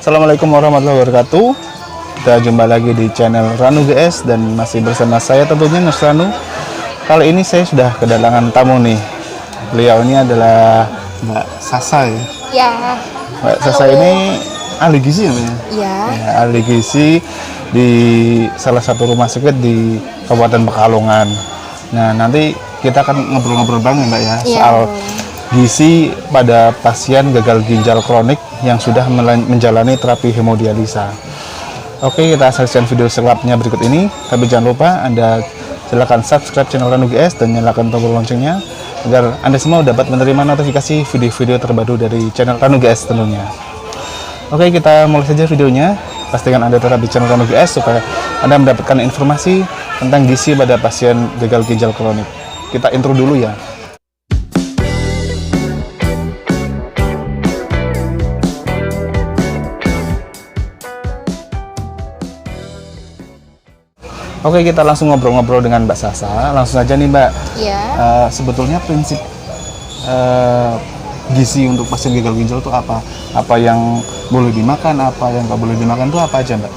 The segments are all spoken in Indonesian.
Assalamualaikum warahmatullahi wabarakatuh. Kita jumpa lagi di channel Ranu GS dan masih bersama saya tentunya Mas Ranu. Kali ini saya sudah kedatangan tamu nih. Beliau ini adalah Mbak Sasa ya. Ya. Mbak Sasa ini ahli gizi namanya. Iya. Ya, ahli gizi di salah satu rumah sakit di Kabupaten Pekalongan. Nah, nanti kita akan ngobrol-ngobrol banget Mbak ya, soal gizi pada pasien gagal ginjal kronik yang sudah menjalani terapi hemodialisa. Oke, kita saksikan video selengkapnya berikut ini. Tapi jangan lupa Anda silakan subscribe channel Ranu GS dan nyalakan tombol loncengnya agar Anda semua dapat menerima notifikasi video-video terbaru dari channel Ranu GS tentunya. Oke, kita mulai saja videonya. Pastikan Anda tetap di channel Ranu GS supaya Anda mendapatkan informasi tentang gizi pada pasien gagal ginjal kronik. Kita intro dulu ya. Oke, kita langsung ngobrol-ngobrol dengan Mbak Sasa. Langsung aja nih Mbak. Iya. Sebetulnya prinsip gizi untuk pasien gagal ginjal itu apa? Apa yang boleh dimakan, apa yang nggak boleh dimakan itu apa aja Mbak?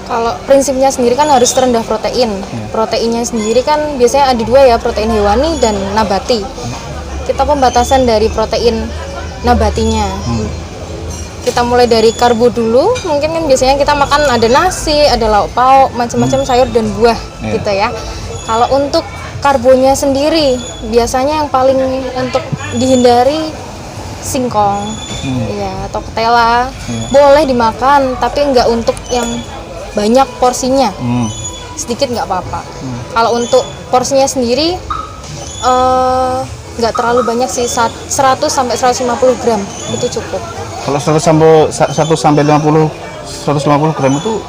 Kalau prinsipnya sendiri kan harus rendah protein. Proteinnya sendiri kan biasanya ada dua ya, protein hewani dan nabati. Kita pembatasan dari protein nabatinya. Kita mulai dari karbo dulu. Mungkin kan biasanya kita makan ada nasi, ada lauk pauk, macam-macam sayur dan buah gitu ya. Kalau untuk karbonya sendiri biasanya yang paling untuk dihindari singkong, ya, atau ketela. Boleh dimakan, tapi nggak untuk yang banyak porsinya. Sedikit nggak apa-apa. Kalau untuk porsinya sendiri nggak terlalu banyak sih, 100 sampai 150 gram itu cukup. Kalau 100 sampai 150 gram itu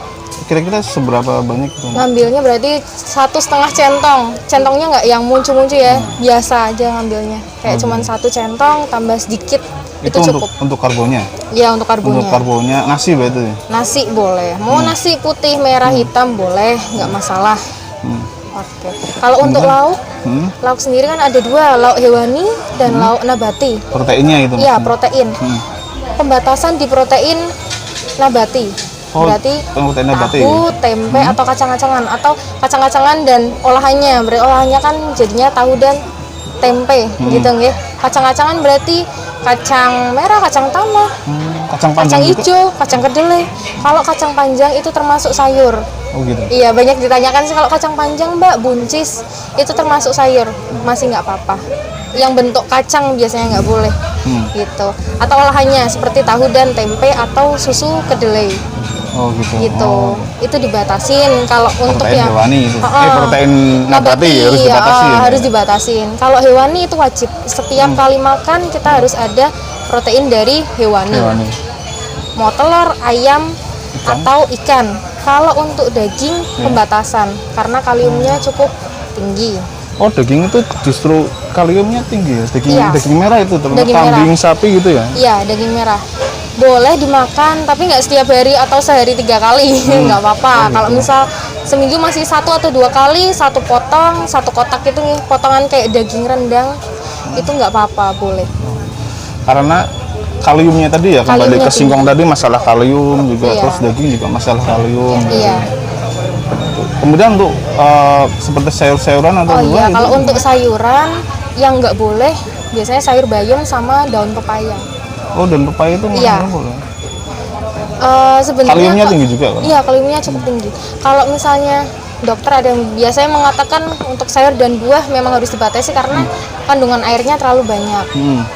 kira-kira seberapa banyak itu? Ngambilnya berarti 1,5 centong. Centongnya nggak yang muncul-muncul ya, biasa aja ngambilnya. Kayak cuman 1 centong tambah sedikit itu cukup. Untuk karbonya? Ya, untuk karbonya. Untuk karbonya nasi berarti? Nasi boleh. Mau nasi putih, merah, hitam boleh, nggak masalah. Oke. Kalau untuk lauk, lauk sendiri kan ada dua, lauk hewani dan lauk nabati. Proteinnya itu? Iya, protein. Pembatasan di protein nabati. Berarti tahu, tempe, atau kacang-kacangan, atau kacang-kacangan dan olahannya. Berarti olahannya kan jadinya tahu dan tempe gitu nggih. Kacang-kacangan berarti kacang merah, kacang tanah, kacang hijau, kacang kedelai. Kalau kacang panjang itu termasuk sayur. Oh gitu. Iya, banyak ditanyakan sih kalau kacang panjang Mbak, buncis itu termasuk sayur, masih nggak apa-apa. Yang bentuk kacang biasanya nggak boleh, gitu. Atau olahannya seperti tahu dan tempe atau susu kedelai. Oh gitu. Gitu. Itu dibatasin kalau untuk protein yang hewani itu. Protein nabati harus dibatasin. Harus dibatasin. Kalau hewani itu wajib. Setiap kali makan kita harus ada protein dari hewani. Mau telur, ayam, atau ikan. Kalau untuk daging pembatasan karena kaliumnya cukup tinggi. Oh, daging itu justru kaliumnya tinggi ya? Daging merah itu, terutama kambing, sapi gitu ya? Iya, daging merah. Boleh dimakan, tapi nggak setiap hari atau sehari 3 kali, nggak apa-apa. Kalau misal seminggu masih 1 atau 2 kali, 1 potong, 1 kotak itu nih, potongan kayak daging rendang, itu nggak apa-apa, boleh. Karena kaliumnya tadi ya, kembali ke singkong tadi masalah kalium juga, terus daging juga masalah kalium. Iya. Kemudian untuk seperti sayur-sayuran atau buah kalau untuk sayuran yang nggak boleh biasanya sayur bayam sama daun pepaya. Oh, daun pepaya itu nggak boleh? Sebenarnya kaliumnya tinggi juga kan? Iya, kaliumnya cukup tinggi. Kalau misalnya dokter ada yang biasanya mengatakan untuk sayur dan buah memang harus dibatasi karena kandungan airnya terlalu banyak.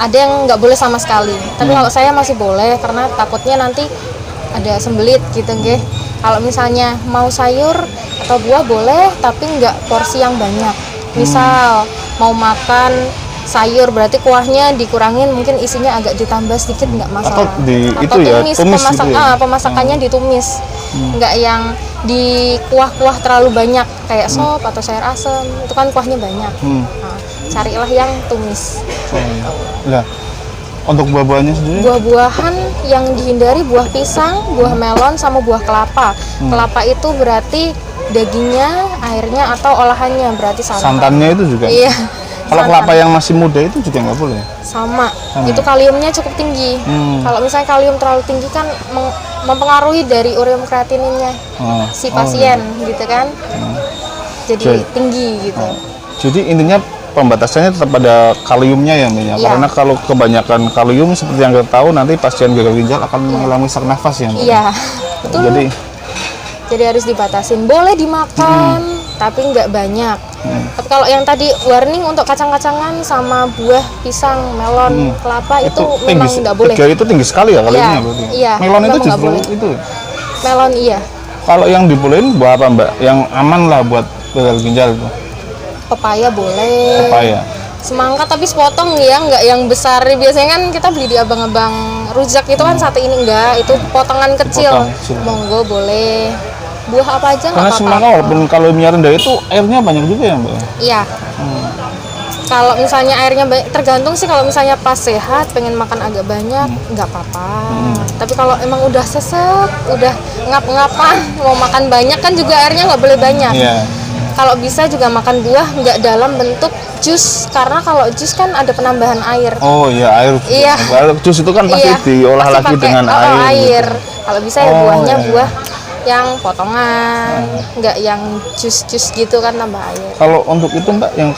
Ada yang nggak boleh sama sekali. Tapi kalau saya masih boleh karena takutnya nanti ada sembelit gitu nggih. Kalau misalnya mau sayur atau buah boleh, tapi nggak porsi yang banyak. Misal mau makan sayur berarti kuahnya dikurangin, mungkin isinya agak ditambah sedikit nggak masalah. Atau tumis gitu ya? Pemasakannya ditumis, nggak yang di kuah-kuah terlalu banyak kayak sop atau sayur asem, itu kan kuahnya banyak. Nah, carilah yang tumis. Nah, untuk buah-buahnya sendiri? Buah-buahan yang dihindari buah pisang, buah melon, sama buah kelapa. Kelapa itu berarti dagingnya, airnya, atau olahannya, berarti santan. Santannya itu juga? Iya. Kalau kelapa yang masih muda itu juga nggak boleh? Sama. Itu kaliumnya cukup tinggi. Kalau misalnya kalium terlalu tinggi kan mempengaruhi dari ureum kreatininnya si pasien gitu kan. Jadi tinggi gitu. Jadi intinya pembatasannya tetap pada kaliumnya ya Mbak ya? Iya. Karena kalau kebanyakan kalium seperti yang kita tahu nanti pasien gagal ginjal akan mengalami sesak nafas ya Mbak? Iya, betul. Jadi harus dibatasin. Boleh dimakan, tapi nggak banyak. Tapi kalau yang tadi warning untuk kacang-kacangan sama buah pisang, melon, kelapa itu memang nggak boleh. Tiga itu tinggi sekali ya kaliumnya Iya, berarti? iya, Melon itu memang nggak justru boleh. itu? Melon iya. Kalau yang dibolehin buah apa Mbak? Yang aman lah buat gagal ginjal itu? Pepaya boleh. Pepaya? Semangka tapi sepotong ya, nggak yang besar. Biasanya kan kita beli di abang-abang rujak itu kan sate ini enggak, itu potongan kecil. kecil. Monggo boleh. Buah apa aja nggak Karena apa-apa. semangka walaupun kaloriumnya rendah itu airnya banyak juga ya Mbak? Iya. Kalau misalnya airnya banyak, tergantung sih. Kalau misalnya pas sehat, pengen makan agak banyak, nggak apa-apa. Tapi kalau emang udah sesek, udah ngap-ngapan, mau makan banyak kan juga airnya nggak boleh banyak. Iya. Kalau bisa juga makan buah nggak dalam bentuk jus, karena kalau jus kan ada penambahan air. Oh iya, air. Iya. Kalau jus itu kan pasti Iya, diolah pasti lagi pakai, dengan air. Gitu. Kalau bisa ya Oh, buahnya iya. buah yang potongan, nggak yang jus-jus gitu kan tambah air. Kalau untuk itu Mbak, yang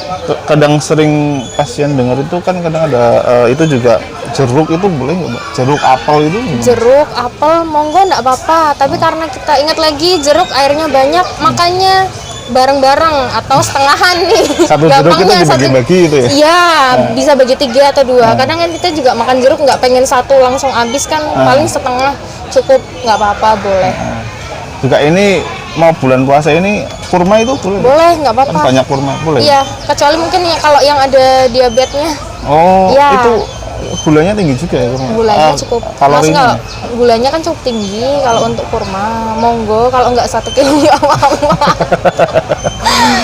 kadang sering pasien dengar itu kan kadang ada itu juga jeruk itu boleh nggak Mbak? Jeruk apel itu gimana? Jeruk, apel, monggo nggak apa-apa. Tapi karena kita ingat lagi jeruk airnya banyak, makanya bareng-bareng atau setengahan nih. Satu jeruk itu Gampangnya dibagi-bagi gitu ya? Iya, bisa bagi 3 atau 2. Kadang kan kita juga makan jeruk nggak pengen satu langsung habis kan, paling setengah cukup, nggak apa-apa, boleh. Juga ini mau bulan puasa ini kurma itu boleh? Boleh, nggak Kan apa-apa. banyak kurma, boleh? Iya, kecuali mungkin ya kalau yang ada diabetesnya, Oh, Iya. itu gulanya tinggi juga ya kurma? gulanya cukup. Mas Kalorinya? nggak, gulanya kan cukup tinggi kalau untuk kurma. Monggo, kalau nggak 1 kilo nggak apa-apa.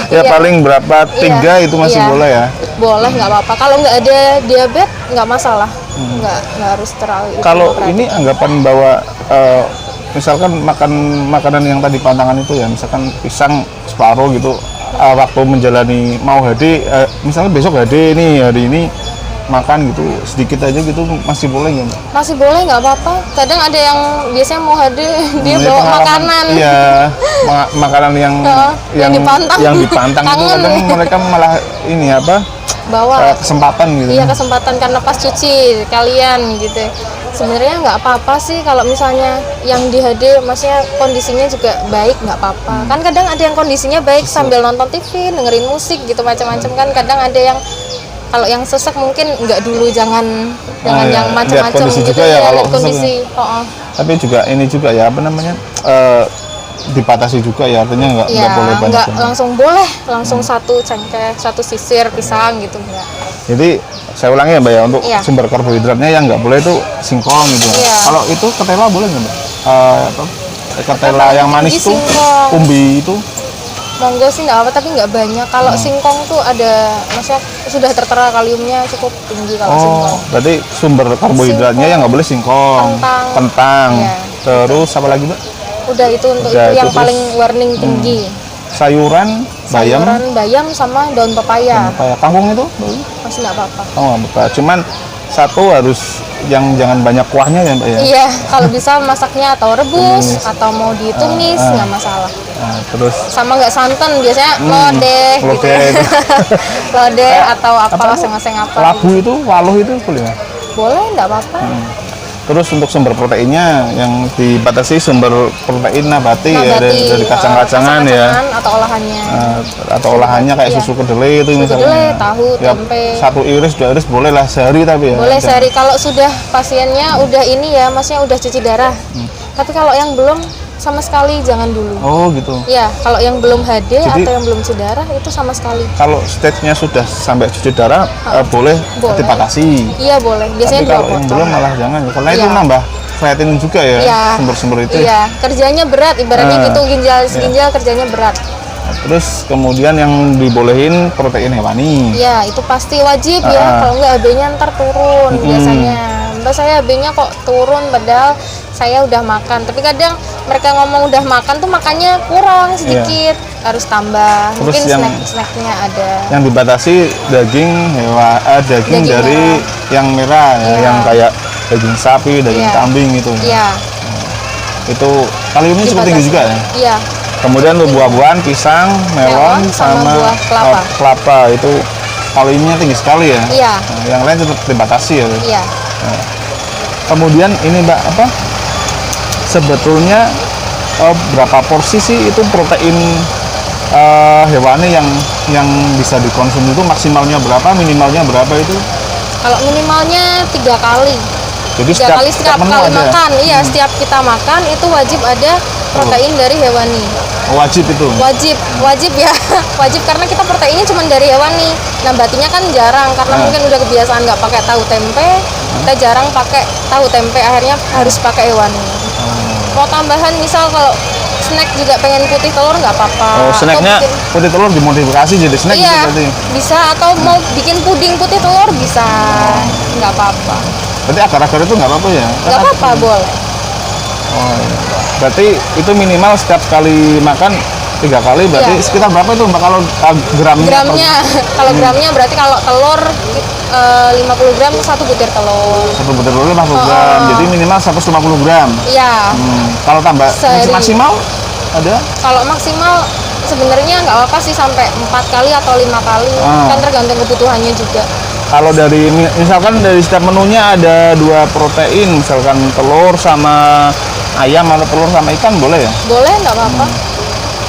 Ya Iya. paling berapa? 3 itu masih Iya. boleh ya? Boleh, nggak apa-apa. Kalau nggak ada diabetes nggak masalah. Nggak harus terlalu. Kalau terlalu ini anggapan bahwa misalkan makan makanan yang tadi pantangan itu ya, misalkan pisang separuh gitu, waktu menjalani mau HD, misalnya besok HD nih, hari ini makan gitu sedikit aja gitu masih boleh nggak Mbak? masih boleh, nggak apa-apa. Kadang ada yang biasanya mau HD dia Ini bawa pengalaman- makanan. Iya, makanan yang yang dipantang. yang dipantang itu Kangen. kadang mereka malah ini apa? Bawa. Kesempatan gitu. Iya, kesempatan karena pas cuci kalian gitu. Sebenarnya nggak apa-apa sih kalau misalnya yang di HD, maksudnya kondisinya juga baik, nggak apa-apa. Kan kadang ada yang kondisinya baik sambil nonton TV, dengerin musik gitu macam-macam kan. Kadang ada yang kalau yang sesek mungkin nggak dulu, jangan iya. yang Lihat macam-macam kondisi gitu juga ya ya, kalau lihat kondisi. Oh. Tapi juga ini juga ya apa namanya? Dibatasi juga ya, artinya nggak Iya, boleh banyak. nggak yang- langsung boleh, langsung satu cengkeh, satu sisir pisang gitu enggak. Jadi saya ulangi ya Mbak ya, untuk Iya. sumber karbohidratnya yang nggak boleh itu singkong gitu. Iya. Kalau itu ketela boleh nggak Mbak? Ketela yang manis tinggi tuh, singkong. umbi itu. Monggo sih nggak apa, tapi nggak banyak. Kalau singkong tuh ada, maksudnya sudah tertera kaliumnya cukup tinggi kalau Oh, singkong. berarti sumber karbohidratnya yang nggak boleh singkong, Kentang. Iya. terus apa lagi Mbak? Udah itu untuk Udah, itu itu yang terus. paling warning tinggi. Sayuran, bayam, Sayuran bayam sama daun pepaya. kayak kangkung itu, boleh? Masih nggak apa-apa. Oh, nggak apa-apa. Cuman satu harus yang jangan banyak kuahnya ya Mbak ya. Iya, kalau bisa masaknya atau rebus atau mau ditumis nggak masalah. Nah, terus Sama nggak santan, biasanya lodeh gitu. lodeh Ya. itu. Lodeh atau apa tuh? oseng-oseng apa. Labu itu, waluh itu boleh nggak? Boleh, nggak apa-apa. Terus untuk sumber proteinnya yang dibatasi sumber protein nabati, ya dari kacang-kacangan ya, kacang-kacangan atau olahannya. atau olahannya kayak Iya. susu kedelai itu Susu misalnya. kedelai, tahu, Ya, tempe. 1 iris 2 iris boleh lah sehari tapi ya. Boleh sehari kalau sudah pasiennya udah ini ya, maksudnya udah cuci darah. Tapi kalau yang belum sama sekali jangan dulu. Oh gitu. Ya, kalau yang belum HD Jadi- atau yang belum cuci darah itu sama sekali. Kalau stage-nya sudah sampai cuci darah boleh Boleh. dibatasi. Iya boleh. Biasanya Tapi 2 kalau yang potong. belum malah jangan, karena itu Iya. nambah kreatin juga ya, Iya. sumber-sumber itu. Iya, kerjanya berat ibaratnya gitu, ginjal ginjal kerjanya berat. Nah, terus kemudian yang dibolehin protein hewani. Iya, itu pasti wajib ya. Kalau nggak HB-nya ntar turun biasanya. Mbak, saya HB-nya kok turun padahal saya udah makan. Tapi kadang mereka ngomong udah makan tuh makannya kurang sedikit, harus tambah. Terus Mungkin yang- snack-snacknya ada. Yang dibatasi daging daging Daging dari merah. yang merah ya, Iya. yang kayak daging sapi, daging Iya. kambing itu. Iya. Itu kaliumnya cukup tinggi juga ya. Iya. Kemudian untuk buah-buahan, pisang, melon, sama buah kelapa. kelapa itu kaliumnya tinggi sekali ya. Iya. Nah, yang lain tetap dibatasi ya. Iya. Kemudian ini Mbak apa? Sebetulnya berapa porsi sih itu protein hewani yang bisa dikonsumsi itu maksimalnya berapa, minimalnya berapa itu? Kalau minimalnya 3 kali. Jadi 3 kali setiap menu kali ada ya? makan. Iya, setiap kita makan itu wajib ada protein dari hewani. Wajib itu. Wajib ya. Wajib karena kita proteinnya cuma dari hewani. Nabatinya kan jarang karena mungkin udah kebiasaan nggak pakai tahu tempe. Kita jarang pakai tahu tempe, akhirnya harus pakai hewani. Mau tambahan misal kalau snack juga pengen putih telur nggak apa-apa. Oh, snacknya Atau bikin- putih telur dimodifikasi jadi snack gitu Iya, berarti. bisa atau mau bikin puding putih telur bisa, nggak apa-apa. Berarti agar-agar itu nggak apa-apa ya? Nggak apa-apa, boleh. Oh, iya. Berarti itu minimal setiap kali makan 3 kali, berarti Iya. sekitar berapa itu Mbak kalau gramnya? Gramnya, kalau gramnya berarti kalau telur 50 gram 1 butir telur. Satu butir telur 50 gram, jadi minimal 150 gram. Iya, Kalau tambah Sehari. maksimal ada? kalau maksimal sebenarnya nggak apa-apa sih sampai 4 kali atau 5 kali, kan tergantung kebutuhannya juga. Kalau dari misalkan dari setiap menunya ada 2 protein, misalkan telur sama ayam atau telur sama ikan boleh ya? Boleh, nggak apa-apa.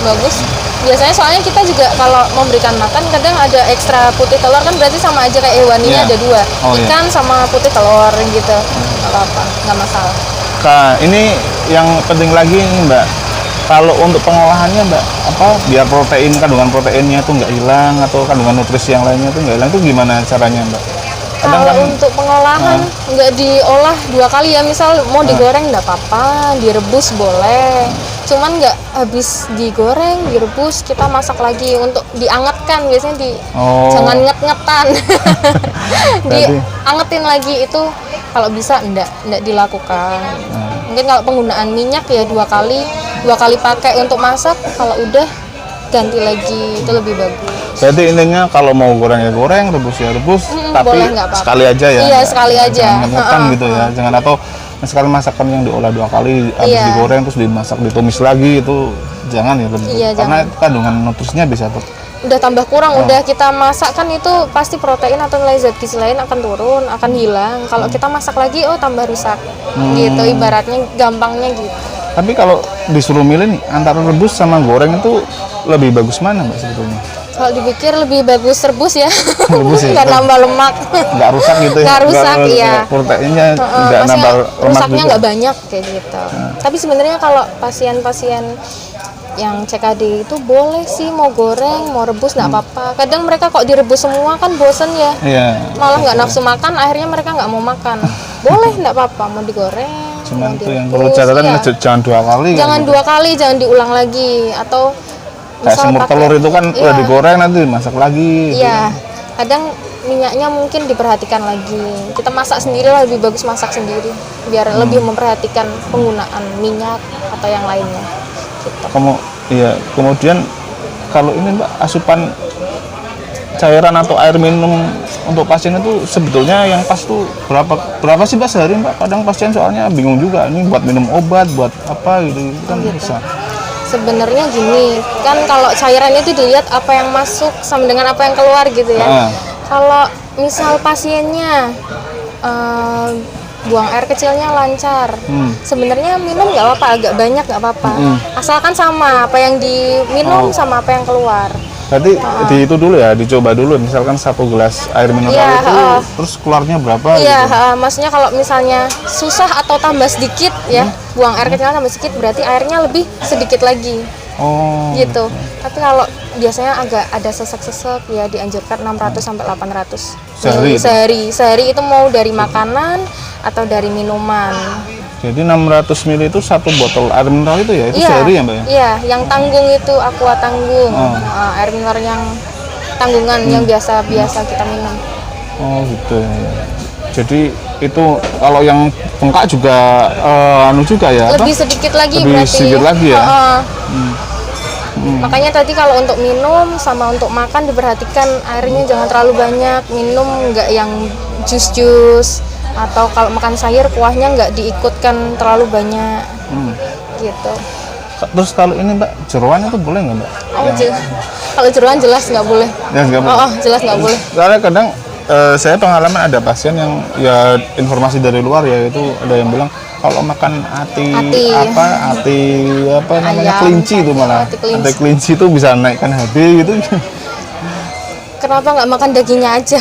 Bagus. Biasanya soalnya kita juga kalau memberikan makan kadang ada ekstra putih telur kan berarti sama aja kayak hewaninya Iya. ada 2. Oh, iya. Ikan sama putih telur gitu. Nggak apa-apa, nggak masalah. Nah, ini yang penting lagi nih Mbak. Kalau untuk pengolahannya Mbak, apa biar kandungan proteinnya tuh nggak hilang atau kandungan nutrisi yang lainnya tuh nggak hilang tuh gimana caranya Mbak? Kadang Kalau kan untuk pengolahan nggak diolah 2 kali ya, misal mau digoreng nggak apa-apa, direbus boleh. Cuman nggak habis digoreng, direbus, kita masak lagi untuk diangetkan biasanya jangan nget-ngetan. Diangetin lagi itu kalau bisa nggak dilakukan. Mungkin kalau penggunaan minyak ya 2 kali pakai untuk masak, kalau udah ganti lagi itu lebih bagus. berarti intinya kalau mau goreng ya goreng, rebus ya rebus, tapi boleh, nggak apa-apa. sekali aja ya. Iya, sekali aja. Jangan ngetan gitu ya. Jangan atau sekali masakan yang diolah 2 kali habis Iya. digoreng terus dimasak ditumis lagi itu jangan ya lebih. Iya, Karena kandungan nutrisinya bisa Udah tambah kurang, udah kita masak kan itu pasti protein atau nilai zat gizi lain akan turun, akan hilang. Kalau kita masak lagi, oh tambah rusak. Gitu, ibaratnya gampangnya gitu. Tapi kalau disuruh milih nih antara rebus sama goreng itu lebih bagus mana Mbak sebetulnya? Kalau dipikir lebih bagus rebus ya, Rebus ya? nggak nambah lemak. Nggak rusak gitu ya? Nggak rusak, iya. Proteinnya nggak Maksudnya nambah lemak rusaknya juga? nggak banyak kayak gitu. Tapi sebenarnya kalau pasien-pasien yang CKD itu boleh sih mau goreng, mau rebus nggak apa-apa. Kadang mereka kok direbus semua kan bosen ya. Iya. Malah nggak nafsu makan, akhirnya mereka nggak mau makan. Boleh, nggak apa-apa, mau digoreng, Cuman mau itu yang direbus, perlu catatan iya. jangan 2 kali. Jangan kan, 2 kali, jangan diulang lagi. Atau kayak semur pakai- telur itu kan udah iya, digoreng nanti dimasak lagi. Iya, kadang minyaknya mungkin diperhatikan lagi. Kita masak sendiri lah, lebih bagus masak sendiri biar lebih memperhatikan penggunaan minyak atau yang lainnya. Gitu. Kemudian kalau ini Mbak asupan cairan atau air minum untuk pasien itu sebetulnya yang pas tuh berapa sih Mbak sehari Mbak? Kadang pasien soalnya bingung juga ini buat minum obat buat apa gitu kan bisa. Sebenarnya gini, kan kalau cairan itu dilihat apa yang masuk sama dengan apa yang keluar gitu ya. Kalau misal pasiennya buang air kecilnya lancar, sebenarnya minum nggak apa-apa, agak banyak nggak apa-apa. Asalkan sama apa yang diminum sama apa yang keluar. Berarti di itu dulu ya, dicoba dulu misalkan 1 gelas air mineral Iya, itu terus keluarnya berapa Iya, gitu. maksudnya kalau misalnya susah atau tambah sedikit ya, buang air kecilnya tambah sedikit, berarti airnya lebih sedikit lagi. Oh. Gitu. Tapi kalau biasanya agak ada sesek-sesek ya dianjurkan 600 sampai 800 Sehari? Sehari itu mau dari makanan atau dari minuman. Jadi 600 ml itu 1 botol air mineral itu ya? Itu Iya, sehari ya Mbak ya? Iya, yang tanggung itu aqua tanggung. Nah, air mineral yang tanggungan yang biasa kita minum. Oh gitu ya. Jadi itu kalau yang bengkak juga juga ya? Lebih sedikit lagi Lebih berarti. sedikit lagi ya? Makanya tadi kalau untuk minum sama untuk makan diperhatikan airnya jangan terlalu banyak. Minum nggak yang jus-jus, atau kalau makan sayur kuahnya nggak diikutkan terlalu banyak. gitu. Terus kalau ini Mbak, jeroan itu boleh nggak Mbak? Oh, kalau jeroan jelas nggak boleh. Ya, nggak boleh. Oh, jelas nggak boleh. Karena kadang saya pengalaman ada pasien yang ya informasi dari luar ya itu ada yang bilang kalau makan ati apa namanya, Ayam, kelinci itu malah ati kelinci. ati kelinci itu bisa naikkan HB gitu. Kenapa nggak makan dagingnya aja?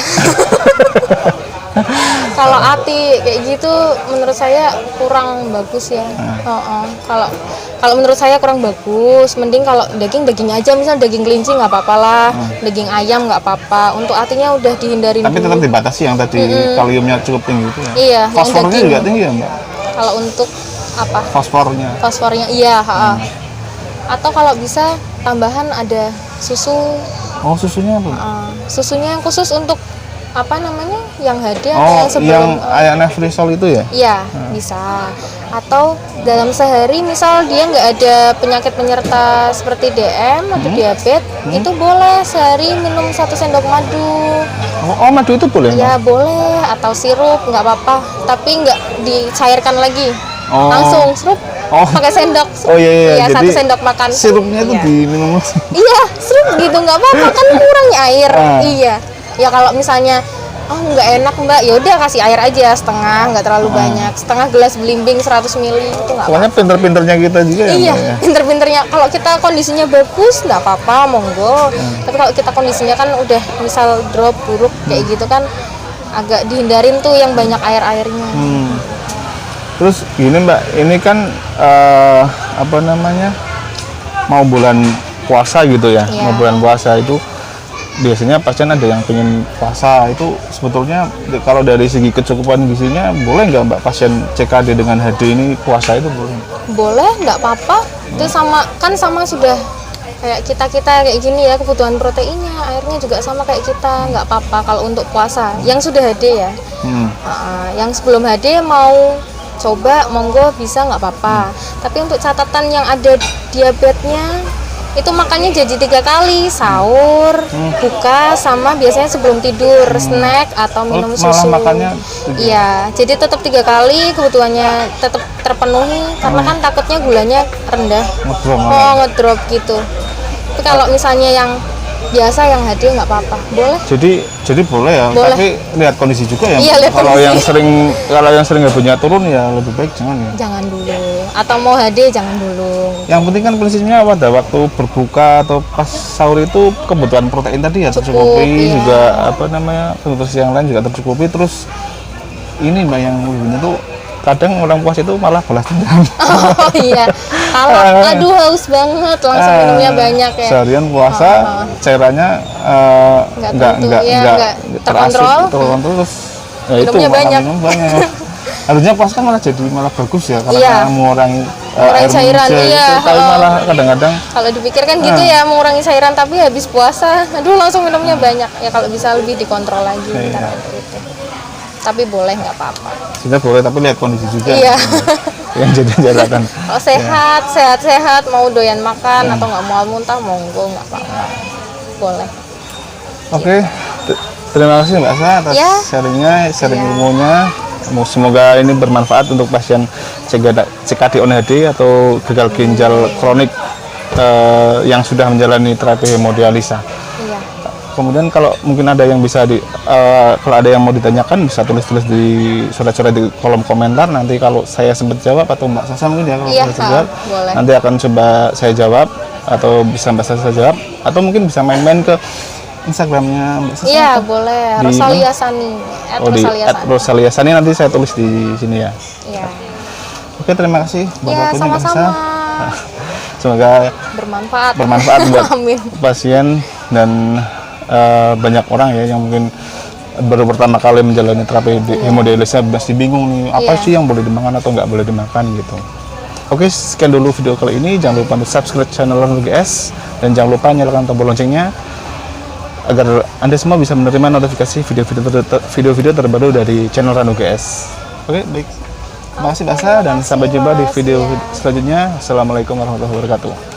Kalau ati kayak gitu menurut saya kurang bagus ya. Kalau menurut saya kurang bagus. Mending kalau dagingnya aja, misal daging kelinci nggak apa-apa lah, daging ayam nggak apa-apa. Untuk atinya udah dihindarin. Tapi tetap dibatasi yang tadi kaliumnya cukup tinggi itu ya. Iya. Fosfornya juga tinggi ya Mbak? Kalau untuk apa? Fosfornya iya. Atau kalau bisa tambahan ada susu. Oh, susunya apa? Susunya yang khusus untuk apa namanya, yang HD atau Oh, yang sebelum yang Ayana-Frisol itu ya? Iya, bisa. Atau dalam sehari misal dia nggak ada penyakit penyerta seperti DM atau diabetes, itu boleh sehari minum 1 sendok madu. Oh, madu itu boleh? Ya boleh, atau sirup nggak apa-apa, tapi nggak dicairkan lagi. Langsung sirup pakai sendok. Oh iya. Jadi 1 sendok makan. Sirupnya itu diminum. Iya, sirup gitu nggak apa-apa, kan mengurangi air. Iya. Ya kalau misalnya nggak enak Mbak, ya udah kasih air aja setengah, nggak terlalu banyak, setengah gelas belimbing 100 ml itu nggak Pokoknya pinter-pinternya kita juga ya. Iya, ya? pinter-pinternya. Kalau kita kondisinya bagus nggak apa-apa, monggo. Tapi kalau kita kondisinya kan udah misal drop buruk kayak gitu kan, agak dihindarin tuh yang banyak air-airnya. Terus gini Mbak, ini kan apa namanya, mau bulan puasa gitu ya. Mau bulan puasa itu biasanya pasien ada yang pengen puasa, itu sebetulnya kalau dari segi kecukupan gizinya boleh nggak Mbak pasien CKD dengan HD ini puasa itu boleh? Boleh, nggak apa-apa. Itu sama sudah kayak kita kayak gini ya, kebutuhan proteinnya, airnya juga sama kayak kita, nggak apa-apa kalau untuk puasa. Yang sudah HD ya. Yang sebelum HD mau coba monggo bisa nggak apa-apa. Tapi untuk catatan yang ada diabetesnya itu makannya jadi 3 kali, sahur, buka, sama biasanya sebelum tidur, snack atau minum susu. Malah makannya iya, jadi tetap 3 kali, kebutuhannya tetap terpenuhi, karena kan takutnya gulanya rendah, ngedrop gitu. Tapi kalau misalnya yang biasa, yang HD nggak apa-apa, boleh. Jadi boleh ya, boleh. tapi lihat kondisi juga ya. Iya, lihat kalau kondisi. yang sering HB-nya turun ya lebih baik jangan ya. Jangan dulu, atau mau HD jangan dulu. Yang penting kan prinsipnya pada waktu berbuka atau pas sahur itu kebutuhan protein tadi ya tercukupi, iya. juga apa namanya, nutrisi yang lain juga tercukupi. Terus ini Mbak, yang lebihnya tuh kadang orang puasa itu malah balas dendam. Oh iya, kalau aduh haus banget langsung minumnya banyak ya. Seharian puasa cairannya nggak terkontrol, terus ya itu minumnya banyak. Minum banyak. Harusnya puasa kan malah bagus ya, karena Iya. mengurangi cairan, iya. Tapi malah kadang-kadang kalau dipikir kan gitu ya, mengurangi cairan, tapi habis puasa aduh langsung minumnya banyak ya. Kalau bisa lebih dikontrol lagi gitu. Tapi boleh, nggak apa-apa. Sudah boleh, tapi lihat kondisi juga. Iya. Yang jadi jalatan. Kalau sehat, mau doyan makan atau nggak mau muntah, monggo, nggak apa-apa. Boleh. Oke. Terima kasih Mbak Asa atas sharing ilmunya. Semoga ini bermanfaat untuk pasien CKD on HD atau gagal ginjal kronik yang sudah menjalani terapi hemodialisa. Iya. Kemudian kalau mungkin ada yang bisa kalau ada yang mau ditanyakan bisa tulis di surat-surat di kolom komentar. Nanti kalau saya sempat jawab atau Mbak Sasa mungkin ya, kalau saya jawab, nanti akan coba saya jawab, atau bisa Mbak Sasa jawab, atau mungkin bisa main-main ke Instagramnya Mbak Sasa. Iya boleh, Rosalia Sani. Di @Rosalia Sani nanti saya tulis di sini ya. Iya. Oke, terima kasih buat waktunya Mbak Sasa. Semoga bermanfaat buat pasien dan banyak orang ya yang mungkin baru pertama kali menjalani terapi hemodialisa masih bingung nih apa sih yang boleh dimakan atau nggak boleh dimakan gitu. Oke, sekian dulu video kali ini. Jangan lupa untuk subscribe channel NuGS dan jangan lupa nyalakan tombol loncengnya agar Anda semua bisa menerima notifikasi video-video terbaru dari channel NuGS. Oke, baik. Terima kasih Mbak Sa, dan sampai jumpa di video selanjutnya. Assalamualaikum warahmatullahi wabarakatuh.